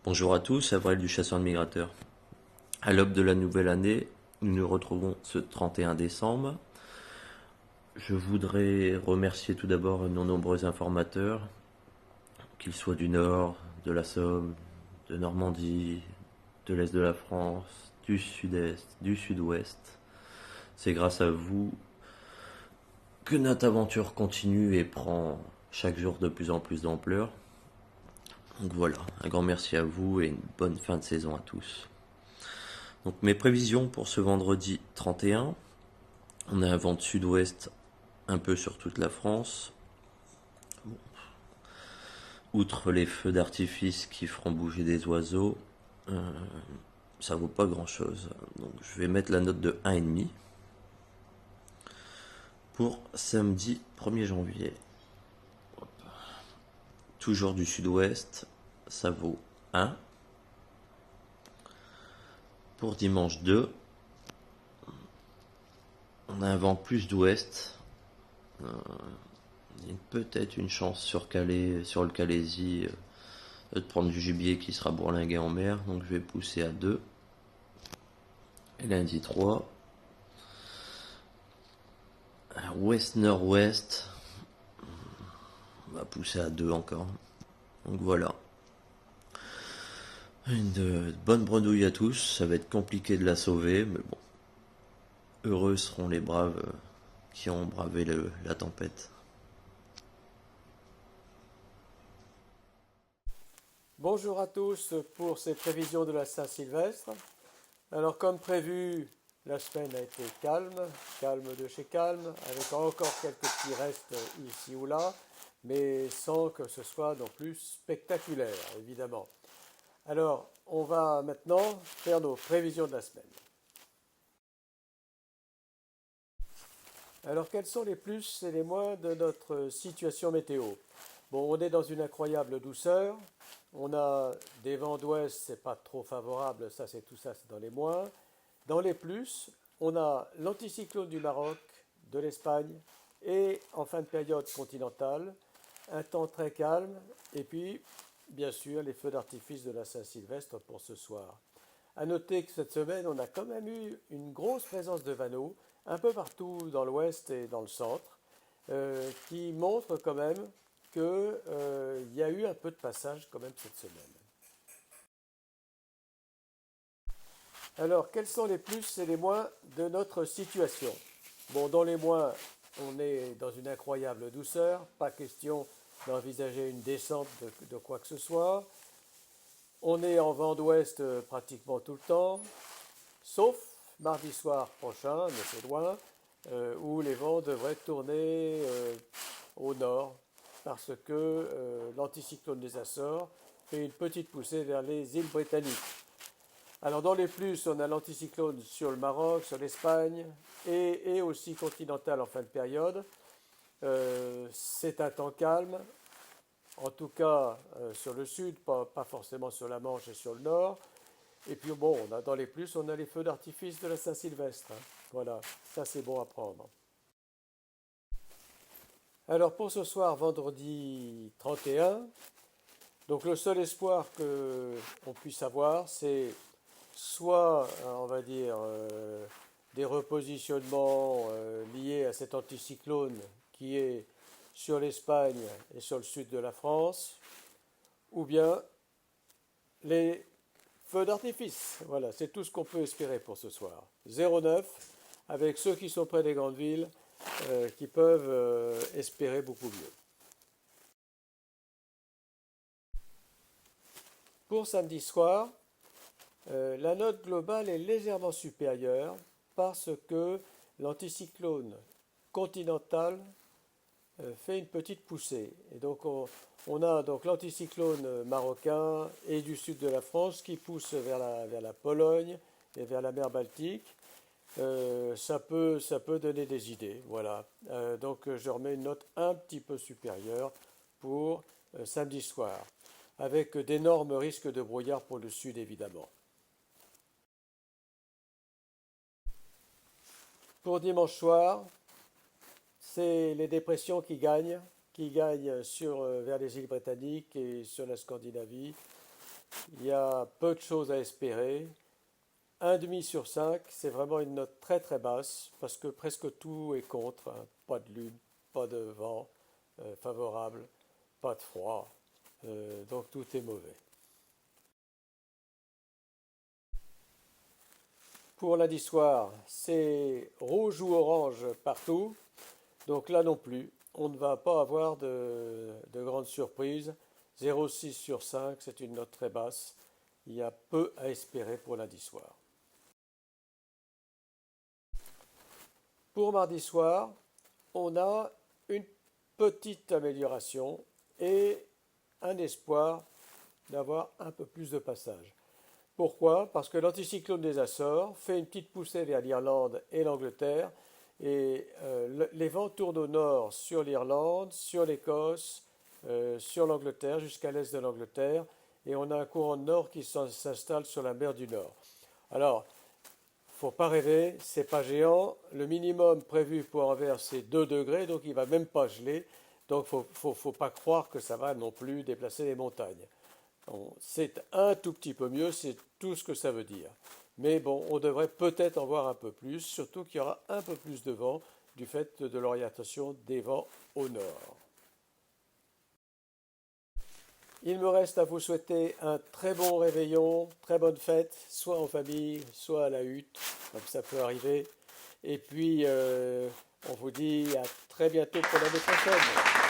Bonjour à tous, Avril du Chasseur de Migrateurs. À l'aube de la nouvelle année, nous nous retrouvons ce 31 décembre. Je voudrais remercier tout d'abord nos nombreux informateurs, qu'ils soient du Nord, de la Somme, de Normandie, de l'Est de la France, du Sud-Est, du Sud-Ouest. C'est grâce à vous que notre aventure continue et prend chaque jour de plus en plus d'ampleur. Donc voilà, un grand merci à vous et une bonne fin de saison à tous. Donc mes prévisions pour ce vendredi 31, on a un vent de sud-ouest un peu sur toute la France. Bon, outre les feux d'artifice qui feront bouger des oiseaux, euh, ça vaut pas grand-chose. Donc je vais mettre la note de 1,5 pour samedi 1er janvier. Toujours du sud-ouest, ça vaut 1. Pour dimanche 2, on a un vent plus d'ouest. Il y a peut-être une chance sur le Calaisis de prendre du gibier qui sera bourlingué en mer. Donc je vais pousser à 2. Et lundi 3, ouest-nord-ouest, on va pousser à 2 encore. Donc voilà. Une bonne bredouille à tous. Ça va être compliqué de la sauver, mais bon. Heureux seront les braves qui ont bravé la tempête. Bonjour à tous pour ces prévisions de la Saint-Sylvestre. Alors comme prévu, la semaine a été calme, calme de chez calme, avec encore quelques petits restes ici ou là, mais sans que ce soit non plus spectaculaire, évidemment. Alors, on va maintenant faire nos prévisions de la semaine. Alors, quels sont les plus et les moins de notre situation météo? Bon, on est dans une incroyable douceur. On a des vents d'ouest, c'est pas trop favorable, ça c'est tout ça, c'est dans les moins. Dans les plus, on a l'anticyclone du Maroc, de l'Espagne et en fin de période continentale, un temps très calme et puis bien sûr les feux d'artifice de la Saint-Sylvestre pour ce soir. À noter que cette semaine, on a quand même eu une grosse présence de vanneaux un peu partout dans l'ouest et dans le centre, qui montre quand même qu'il y a eu un peu de passage quand même cette semaine. Alors, quels sont les plus et les moins de notre situation? Bon, dans les moins, on est dans une incroyable douceur, pas question d'envisager une descente de quoi que ce soit. On est en vent d'ouest pratiquement tout le temps, sauf mardi soir prochain, mais c'est loin, où les vents devraient tourner au nord, parce que l'anticyclone des Açores fait une petite poussée vers les îles britanniques. Alors dans les plus, on a l'anticyclone sur le Maroc, sur l'Espagne, et aussi continental en fin de période. C'est un temps calme, en tout cas sur le sud, pas forcément sur la Manche et sur le nord. Et puis bon, on a dans les plus, on a les feux d'artifice de la Saint-Sylvestre, hein. Voilà, ça c'est bon à prendre. Alors pour ce soir, vendredi 31, donc le seul espoir que on puisse avoir, c'est soit, on va dire, des repositionnements liés à cet anticyclone qui est sur l'Espagne et sur le sud de la France, ou bien les feux d'artifice. Voilà, c'est tout ce qu'on peut espérer pour ce soir. 09, avec ceux qui sont près des grandes villes, qui peuvent espérer beaucoup mieux. Pour samedi soir, la note globale est légèrement supérieure parce que l'anticyclone continental fait une petite poussée. Et donc on a donc l'anticyclone marocain et du sud de la France qui pousse vers la Pologne et vers la mer Baltique. Ça peut donner des idées. Voilà. Donc je remets une note un petit peu supérieure pour samedi soir, avec d'énormes risques de brouillard pour le sud évidemment. Pour dimanche soir, c'est les dépressions qui gagnent vers les îles britanniques et sur la Scandinavie. il y a peu de choses à espérer. 1,5 sur 5, c'est vraiment une note très très basse parce que presque tout est contre, hein. Pas de lune, pas de vent favorable, pas de froid, donc tout est mauvais. Pour lundi soir, c'est rouge ou orange partout, donc là non plus, on ne va pas avoir de grandes surprises. 0,6 sur 5, c'est une note très basse. Il y a peu à espérer pour lundi soir. Pour mardi soir, on a une petite amélioration et un espoir d'avoir un peu plus de passage. Pourquoi? Parce que l'anticyclone des Açores fait une petite poussée vers l'Irlande et l'Angleterre et les vents tournent au nord sur l'Irlande, sur l'Écosse, sur l'Angleterre, jusqu'à l'est de l'Angleterre, et on a un courant de nord qui s'installe sur la mer du Nord. Alors, faut pas rêver, c'est pas géant. Le minimum prévu pour Anvers, c'est 2 degrés, donc il ne va même pas geler. Donc faut pas croire que ça va non plus déplacer les montagnes. C'est un tout petit peu mieux, c'est tout ce que ça veut dire. Mais bon, on devrait peut-être en voir un peu plus, surtout qu'il y aura un peu plus de vent du fait de l'orientation des vents au nord. Il me reste à vous souhaiter un très bon réveillon, très bonne fête, soit en famille, soit à la hutte, comme ça peut arriver. Et puis, on vous dit à très bientôt pour l'année prochaine.